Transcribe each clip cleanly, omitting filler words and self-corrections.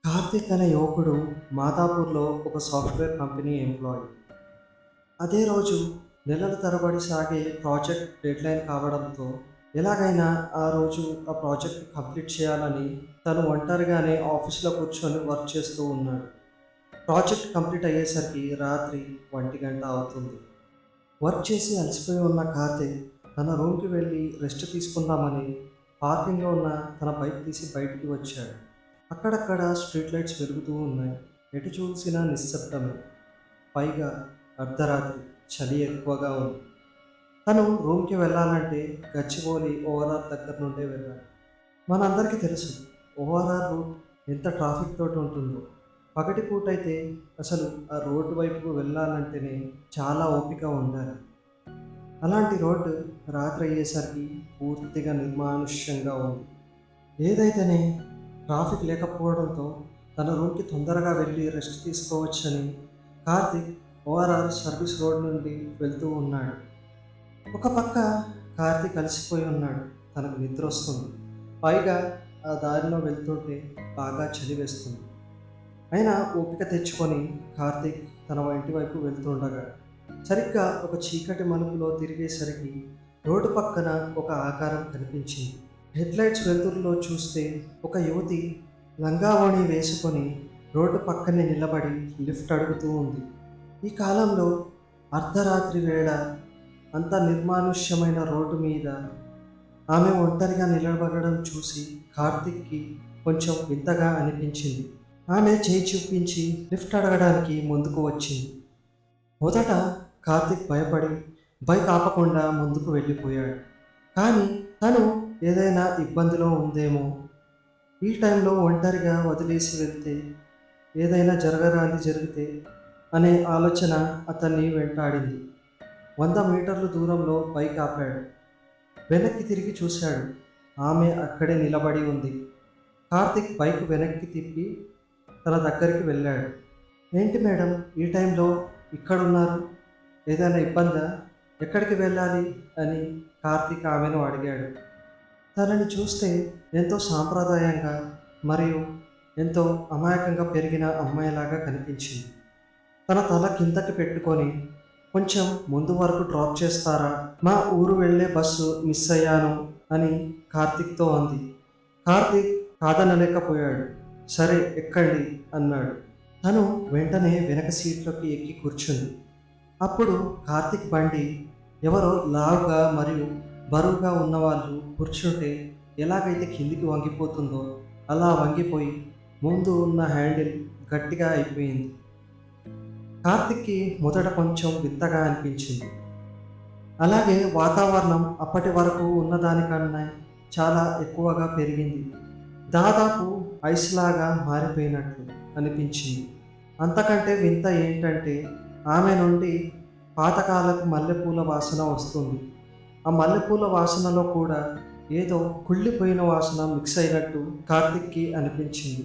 కార్తిక్ అనే యువకుడు మాదాపూర్లో ఒక సాఫ్ట్వేర్ కంపెనీ ఎంప్లాయీ. అదే రోజు నెలల తరబడి సాగే ప్రాజెక్ట్ డెడ్లైన్ కావడంతో ఎలాగైనా ఆ రోజు ఆ ప్రాజెక్ట్ కంప్లీట్ చేయాలని తను ఒంటరిగానే ఆఫీస్లో కూర్చొని వర్క్ చేస్తూ ఉన్నాడు. ప్రాజెక్ట్ కంప్లీట్ అయ్యేసరికి రాత్రి 1 గంట అవుతుంది. వర్క్ చేసి అలసిపోయి ఉన్న కార్తిక్ తన రూమ్కి వెళ్ళి రెస్ట్ తీసుకుందామని పార్కింగ్లో ఉన్న తన బైక్ తీసి బయటికి వచ్చాడు. అక్కడక్కడ స్ట్రీట్ లైట్స్ వెలుగుతూ ఉన్నాయి. ఎటు చూసినా నిశ్శబ్దమే. పైగా అర్ధరాత్రి, చలి ఎక్కువగా ఉంది. తను రూమ్కి వెళ్ళాలంటే గచ్చిబౌలి ఓఆర్ఆర్ దగ్గర నుండే వెళ్ళాలి. మనందరికీ తెలుసు ఓఆర్ఆర్ రూట్ ఎంత ట్రాఫిక్ తోటి ఉంటుందో. పగటిపూట అయితే అసలు ఆ రోడ్డు వైపుకు వెళ్ళాలంటేనే చాలా ఓపిక ఉండాలి. అలాంటి రోడ్డు రాత్రి అయ్యేసరికి పూర్తిగా నిర్మానుష్యంగా ఉంది. ఏదైతేనే ట్రాఫిక్ లేకపోవడంతో తన రూమ్కి తొందరగా వెళ్ళి రెస్ట్ తీసుకోవచ్చని కార్తిక్ ఓఆర్ఆర్ సర్వీస్ రోడ్ నుండి వెళ్తూ ఉన్నాడు. ఒక పక్క కార్తిక్ అలసిపోయి ఉన్నాడు. తనకు నిద్ర వస్తుంది. పైగా ఆ దారిలో వెళ్తుంటే బాగా చలి వేస్తుంది. అయినా ఓపిక తెచ్చుకొని కార్తిక్ తన ఇంటి వైపు వెళ్తుండగా సరిగ్గా ఒక చీకటి మలుపులో తిరిగేసరికి రోడ్డు పక్కన ఒక ఆకారం కనిపించింది. హెడ్లైట్స్ వెలుతురులో చూస్తే ఒక యువతి లంగావోణి వేసుకొని రోడ్డు పక్కనే నిలబడి లిఫ్ట్ అడుగుతూ ఉంది. ఈ కాలంలో అర్ధరాత్రి వేళ అంత నిర్మానుష్యమైన రోడ్డు మీద ఆమె ఒంటరిగా నిలబడడం చూసి కార్తిక్కి కొంచెం వింతగా అనిపించింది. ఆమె చేయి చూపించి లిఫ్ట్ అడగడానికి ముందుకు వచ్చింది. మొదట కార్తిక్ భయపడి బైక్ ఆపకుండా ముందుకు వెళ్ళిపోయాడు. కానీ తను ఏదైనా ఇబ్బందిలో ఉందేమో, ఈ టైంలో ఒంటరిగా వదిలేసి వెళ్తే ఏదైనా జరగరాంది జరిగితే అనే ఆలోచన అతన్ని వెంటాడింది. 100 మీటర్ల దూరంలో బైక్ ఆపాడు. వెనక్కి తిరిగి చూశాడు. ఆమె అక్కడే నిలబడి ఉంది. కార్తిక్ బైక్ వెనక్కి తిప్పి తన దగ్గరికి వెళ్ళాడు. ఏంటి మేడం ఈ టైంలో ఇక్కడున్నారు? ఏదైనా ఇబ్బందా? ఎక్కడికి వెళ్ళాలి అని కార్తిక్ ఆమెను అడిగాడు. తనని చూస్తే ఎంతో సాంప్రదాయంగా మరియు ఎంతో అమాయకంగా పెరిగిన అమ్మాయిలాగా కనిపించింది. తన తల కిందకి పెట్టుకొని కొంచెం ముందు వరకు డ్రాప్ చేస్తారా? మా ఊరు వెళ్ళే బస్సు మిస్ అయ్యాను అని కార్తిక్తో అంది. కార్తిక్ కాదనలేకపోయాడు. సరే ఎక్కండి అన్నాడు. తను వెంటనే వెనక సీట్లోకి ఎక్కి కూర్చుంది. అప్పుడు కార్తిక్ బండి ఎవరో లావుగా మరియు బరువుగా ఉన్నవాళ్ళు కూర్చుంటే ఎలాగైతే కిందికి వంగిపోతుందో అలా వంగిపోయి ముందు ఉన్న హ్యాండిల్ గట్టిగా అయిపోయింది. కార్తిక్కి మొదట కొంచెం వింతగా అనిపించింది. అలాగే వాతావరణం అప్పటి వరకు ఉన్నదానికన్నా చాలా ఎక్కువగా పెరిగింది. దాదాపు ఐస్ లాగా మారిపోయినట్లు అనిపించింది. అంతకంటే వింత ఏంటంటే ఆమె నుండి పాతకాలపు మల్లెపూల వాసన వస్తుంది. ఆ మల్లెపూల వాసనలో కూడా ఏదో కుళ్ళిపోయిన వాసన మిక్స్ అయినట్టు కార్తిక్కి అనిపించింది.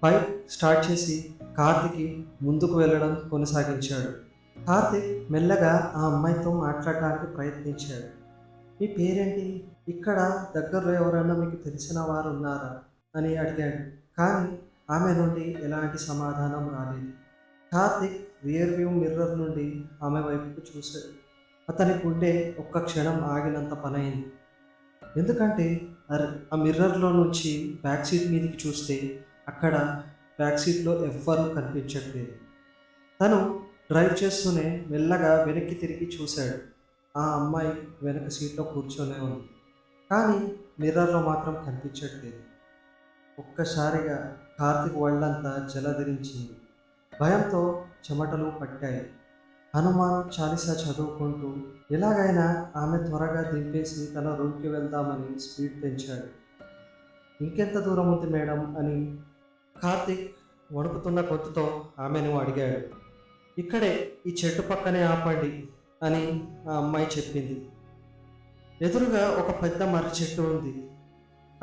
బైక్ స్టార్ట్ చేసి కార్తిక్ ముందుకు వెళ్ళడం కొనసాగించాడు. కార్తిక్ మెల్లగా ఆ అమ్మాయితో మాట్లాడడానికి ప్రయత్నించాడు. మీ పేరేంటి? ఇక్కడ దగ్గరలో ఎవరైనా మీకు తెలిసిన వారు ఉన్నారా అని అడిగాడు. కానీ ఆమె నుండి ఎలాంటి సమాధానం రాలేదు. కార్తిక్ రియర్ వ్యూ మిర్రర్ నుండి ఆమె వైపుకు చూశాడు. అతని గుండె ఒక్క క్షణం ఆగినంత పనైంది. ఎందుకంటే ఆ మిర్రర్లో నుంచి బ్యాక్ సీట్ మీదకి చూస్తే అక్కడ బ్యాక్ సీట్లో ఎవ్వరూ కనిపించట్లేదు. తను డ్రైవ్ చేస్తూనే మెల్లగా వెనక్కి తిరిగి చూశాడు. ఆ అమ్మాయి వెనక సీట్లో కూర్చొనే ఉంది. కానీ మిర్రర్లో మాత్రం కనిపించట్లేదు. ఒక్కసారిగా కార్తిక్ ఒళ్ళంతా జలధరించింది. భయంతో చెమటలు పట్టాయి. హనుమాన్ చాలీసా చదువుకుంటూ ఎలాగైనా ఆమె త్వరగా దింపేసి తన రూమ్కి వెళ్దామని స్పీడ్ పెంచాడు. ఇంకెంత దూరం ఉంది మేడం అని కార్తిక్ వణుకుతున్న గొంతుతో ఆమెను అడిగాడు. ఇక్కడే ఈ చెట్టు పక్కనే ఆపండి అని ఆ అమ్మాయి చెప్పింది. ఎదురుగా ఒక పెద్ద మర్రి చెట్టు ఉంది.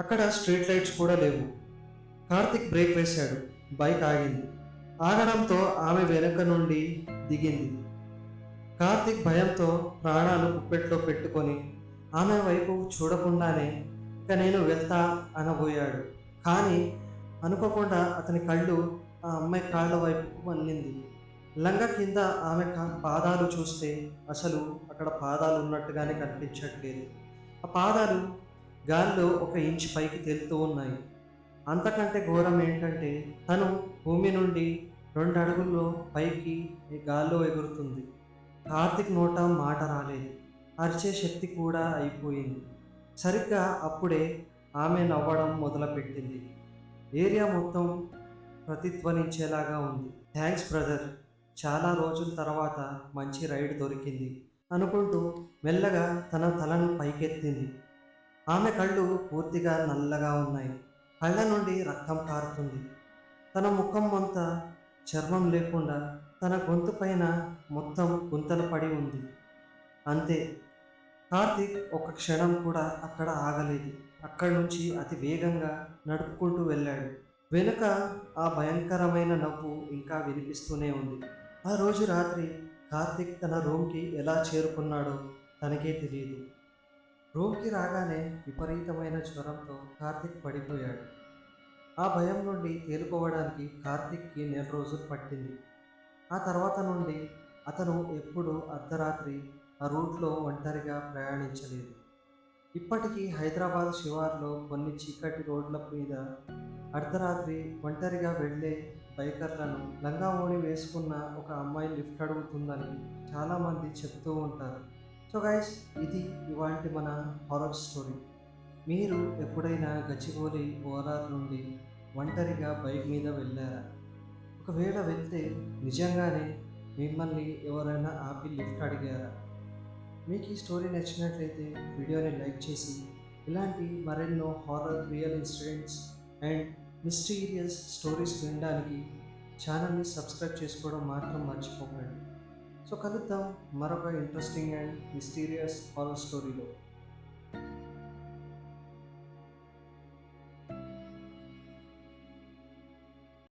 అక్కడ స్ట్రీట్ లైట్స్ కూడా లేవు. కార్తిక్ బ్రేక్ వేశాడు. బైక్ ఆగింది. ఆగడంతో ఆమె వెనుక నుండి దిగింది. కార్తిక్ భయంతో ప్రాణాలు గుప్పెట్లో పెట్టుకొని ఆమె వైపు చూడకుండానే ఇక నేను వెళ్తా అనబోయాడు. కానీ అనుకోకుండా అతని కళ్ళు ఆ అమ్మాయి కాళ్ళ వైపుకు మళ్ళింది. లంగా కింద ఆమె పాదాలు చూస్తే అసలు అక్కడ పాదాలు ఉన్నట్టుగానే కనిపించట్లేదు. ఆ పాదాలు గాల్లో ఒక ఇంచ్ పైకి తేలుతూ ఉన్నాయి. అంతకంటే ఘోరం ఏంటంటే తను భూమి నుండి 2 అడుగుల్లో పైకి ఈ గాల్లో ఎగురుతుంది. కార్తీక్ నోట మాట రాలేదు. అరిచే శక్తి కూడా అయిపోయింది. సరిగ్గా అప్పుడే ఆమె నవ్వడం మొదలుపెట్టింది. ఏరియా మొత్తం ప్రతిధ్వనించేలాగా ఉంది. Thanks brother. చాలా రోజుల తర్వాత మంచి రైడ్ దొరికింది అనుకుంటూ మెల్లగా తన తలను పైకెత్తింది. ఆమె కళ్ళు పూర్తిగా నల్లగా ఉన్నాయి. కళ్ళ నుండి రక్తం కారుతుంది. తన ముఖం అంతా చర్మం లేకుండా తన గొంతు పైన మొత్తం గుంతలు పడి ఉంది. అంతే. కార్తీక్ ఒక క్షణం కూడా అక్కడ ఆగలేదు. అక్కడి నుంచి అతి వేగంగా నడుపుకుంటూ వెళ్ళాడు. వెనుక ఆ భయంకరమైన నవ్వు ఇంకా వినిపిస్తూనే ఉంది. ఆ రోజు రాత్రి కార్తీక్ తన రూమ్కి ఎలా చేరుకున్నాడో తనకే తెలియదు. రూమ్కి రాగానే విపరీతమైన జ్వరంతో కార్తీక్ పడిపోయాడు. ఆ భయం నుండి తేలుకోవడానికి కార్తీక్కి 4 రోజులు పట్టింది. ఆ తర్వాత నుండి అతను ఎప్పుడూ అర్ధరాత్రి ఆ రూట్లో ఒంటరిగా ప్రయాణించలేదు. ఇప్పటికీ హైదరాబాద్ శివార్లో కొన్ని చీకటి రోడ్ల మీద అర్ధరాత్రి ఒంటరిగా వెళ్ళే బైకర్లను లంగా ఓణి వేసుకున్న ఒక అమ్మాయి లిఫ్ట్ అడుగుతుందని చాలామంది చెప్తూ ఉంటారు. సో గైస్, ఇది ఇవాల్టి మన హారర్ స్టోరీ. మీరు ఎప్పుడైనా గచ్చిబౌలి ఓఆర్ఆర్ నుండి ఒంటరిగా బైక్ మీద వెళ్ళారా? ఒకవేళ వెళ్తే నిజంగానే మిమ్మల్ని ఎవరైనా ఆపి లిఫ్ట్ అడిగారా? మీకు ఈ స్టోరీ నచ్చినట్లయితే వీడియోని లైక్ చేసి ఇలాంటి మరెన్నో horror real incidents and mysterious stories వినడానికి ఛానల్ని సబ్స్క్రైబ్ చేసుకోవడం మాత్రం మర్చిపోకండి. సో కలుద్దాం మరొక ఇంట్రెస్టింగ్ అండ్ మిస్టీరియస్ హారర్ స్టోరీలో.